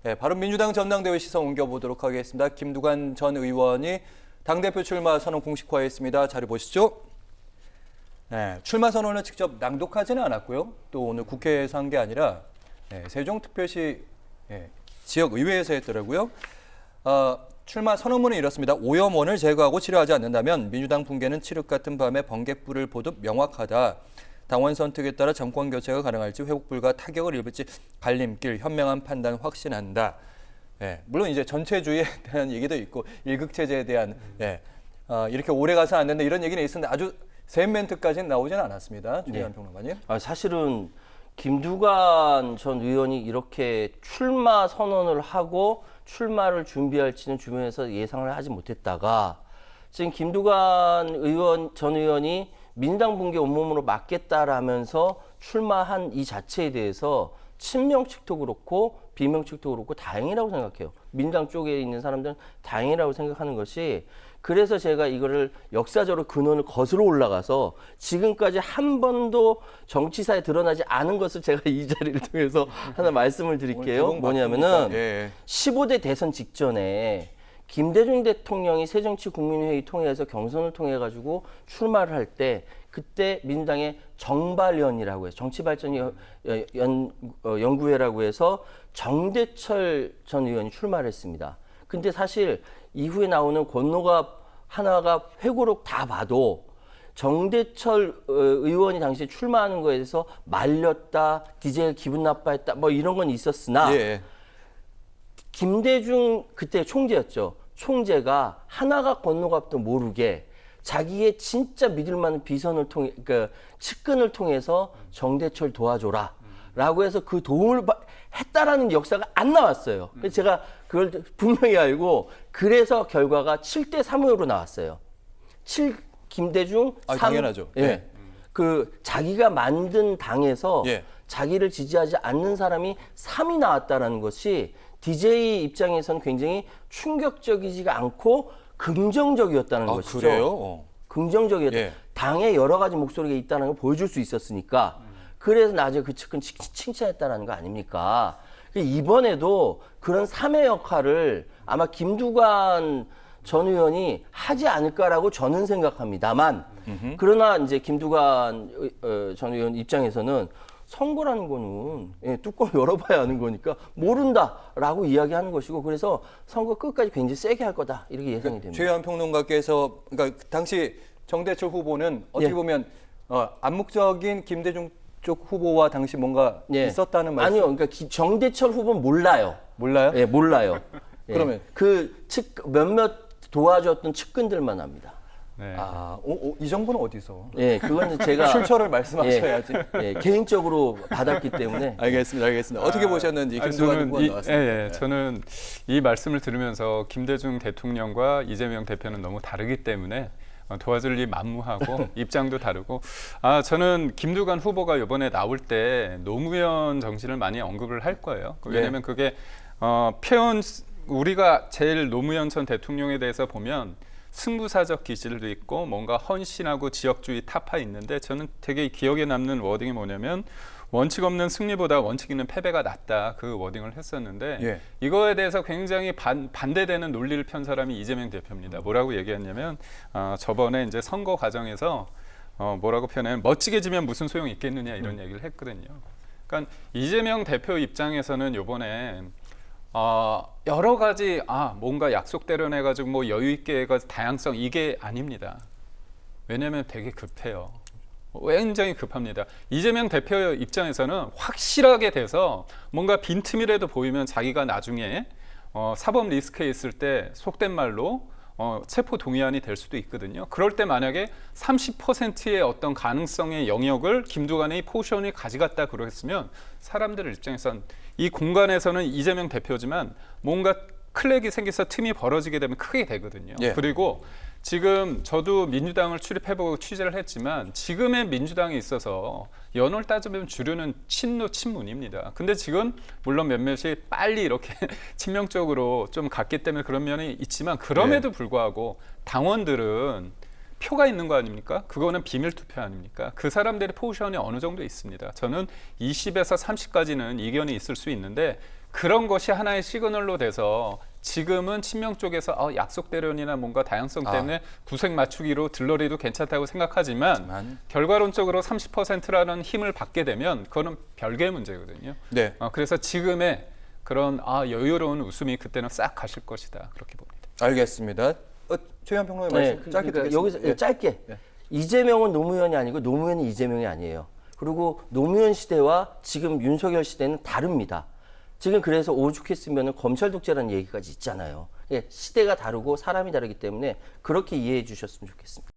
네, 바른민주당 전당대회 시선 옮겨보도록 하겠습니다. 김두관 전 의원이 당대표 출마 선언 공식화했습니다. 자료 보시죠. 네, 출마 선언을 직접 낭독하지는 않았고요. 또 오늘 국회에서 한 게 아니라 세종특별시 지역의회에서 했더라고요. 출마 선언문은 이렇습니다. 오염원을 제거하고 치료하지 않는다면 민주당 붕괴는 칠흑 같은 밤에 번개불을 보듯 명확하다. 당원 선택에 따라 정권 교체가 가능할지 회복 불가 타격을 입을지 갈림길 현명한 판단 확신한다. 물론 이제 전체주의에 대한 얘기도 있고 일극체제에 대한 이렇게 오래 가서 안 된다 이런 얘기는 있었는데 아주 센 멘트까지는 나오지는 않았습니다. 주대한 평론가님. 사실은 김두관 전 의원이 이렇게 출마 선언을 하고 출마를 준비할지는 주변에서 예상을 하지 못했다가 지금 김두관 전 의원이 민주당 붕괴 온몸으로 막겠다라면서 출마한 이 자체에 대해서 친명 측도 그렇고 비명 측도 그렇고 다행이라고 생각해요. 민주당 쪽에 있는 사람들은 다행이라고 생각하는 것이, 그래서 제가 이거를 역사적으로 근원을 거슬러 올라가서 지금까지 한 번도 정치사에 드러나지 않은 것을 제가 이 자리를 통해서 하나 말씀을 드릴게요. 뭐냐면은 15대 대선 직전에 김대중 대통령이 새정치국민회의 통해서 경선을 통해 가지고 출마를 할 때 그때 민주당의 정발연이라고 해서 정치발전연구회라고 해서 정대철 전 의원이 출마를 했습니다. 근데 사실 이후에 나오는 권노갑 하나가 회고록 다 봐도 정대철 의원이 당시에 출마하는 거에 대해서 말렸다, DJ 기분 나빠했다, 뭐 이런 건 있었으나 김대중 그때 총재였죠. 총재가 하나가 권노갑도 모르게 자기의 진짜 믿을 만한 비선을 통해, 그러니까 측근을 통해서 정대철 도와줘라 라고 해서 그 도움을 했다라는 역사가 안 나왔어요. 그래서 제가 그걸 분명히 알고, 그래서 결과가 7대 3으로 나왔어요. 김대중 3. 당연하죠. 그 자기가 만든 당에서 자기를 지지하지 않는 사람이 3이 나왔다라는 것이 DJ 입장에서는 굉장히 충격적이지가 않고 긍정적이었다는 것이죠. 그래요? 긍정적이었다. 당에 여러 가지 목소리가 있다는 걸 보여줄 수 있었으니까, 그래서 나중에 그 측근 칭찬했다는 거 아닙니까? 이번에도 그런 3의 역할을 아마 김두관 전 의원이 하지 않을까라고 저는 생각합니다만, 그러나 이제 김두관 전 의원 입장에서는 선거라는 거는 뚜껑 열어봐야 하는 거니까 모른다라고 이야기하는 것이고, 그래서 선거 끝까지 굉장히 세게 할 거다 이렇게 예상이 됩니다. 최현 평론가께서 그러니까 당시 정대철 후보는 어떻게 보면 암묵적인 김대중 쪽 후보와 당시 뭔가 있었다는 말씀? 아니요, 그러니까 정대철 후보는 몰라요. 몰라요? 몰라요. 그러면 그 몇몇 도와줬던 측근들만 합니다. 이 정보는 어디서? 그건 제가 출처를 말씀하셔야지. 개인적으로 받았기 때문에. 알겠습니다. 어떻게 보셨는지 김두관 후보가 나왔습니다. 저는 이 말씀을 들으면서 김대중 대통령과 이재명 대표는 너무 다르기 때문에 도와줄 일 만무하고 입장도 다르고, 저는 김두관 후보가 이번에 나올 때 노무현 정신을 많이 언급을 할 거예요. 왜냐하면 그게 우리가 제일 노무현 전 대통령에 대해서 보면 승부사적 기질도 있고 뭔가 헌신하고 지역주의 타파 있는데, 저는 되게 기억에 남는 워딩이 뭐냐면 원칙 없는 승리보다 원칙 있는 패배가 낫다, 그 워딩을 했었는데 이거에 대해서 굉장히 반대되는 논리를 편 사람이 이재명 대표입니다. 뭐라고 얘기했냐면 저번에 이제 선거 과정에서 뭐라고 표현하면 멋지게 지면 무슨 소용이 있겠느냐 이런 얘기를 했거든요. 그러니까 이재명 대표 입장에서는 이번에 여러 가지 뭔가 약속대로 해가지고 뭐 여유 있게 해가지고 다양성, 이게 아닙니다. 왜냐하면 되게 급해요. 굉장히 급합니다. 이재명 대표 입장에서는 확실하게 돼서 뭔가 빈틈이라도 보이면 자기가 나중에 사법 리스크에 있을 때 속된 말로 체포 동의안이 될 수도 있거든요. 그럴 때 만약에 30%의 어떤 가능성의 영역을 김두관의 포션이 가져갔다 그랬으면 사람들 입장에선 이 공간에서는 이재명 대표지만 뭔가 클렉이 생겨서 틈이 벌어지게 되면 크게 되거든요. 그리고 지금 저도 민주당을 출입해보고 취재를 했지만 지금의 민주당에 있어서 연을 따지면 주류는 친문입니다. 근데 지금 물론 몇몇이 빨리 이렇게 친명적으로 좀 갔기 때문에 그런 면이 있지만, 그럼에도 불구하고 당원들은 표가 있는 거 아닙니까? 그거는 비밀 투표 아닙니까? 그 사람들의 포지션이 어느 정도 있습니다. 저는 20에서 30까지는 이견이 있을 수 있는데 그런 것이 하나의 시그널로 돼서 지금은 친명 쪽에서 약속 대련이나 뭔가 다양성 때문에 구색 맞추기로 들러리도 괜찮다고 생각하지만 결과론적으로 30%라는 힘을 받게 되면 그거는 별개의 문제거든요. 네. 그래서 지금의 그런 여유로운 웃음이 그때는 싹 가실 것이다 그렇게 봅니다. 알겠습니다. 최현 평론의 말씀 짧게 그러니까 듣겠습니다. 여기서 예. 짧게 예. 이재명은 노무현이 아니고 노무현이 이재명이 아니에요. 그리고 노무현 시대와 지금 윤석열 시대는 다릅니다. 지금 그래서 오죽했으면 검찰 독재라는 얘기까지 있잖아요. 예, 시대가 다르고 사람이 다르기 때문에 그렇게 이해해 주셨으면 좋겠습니다.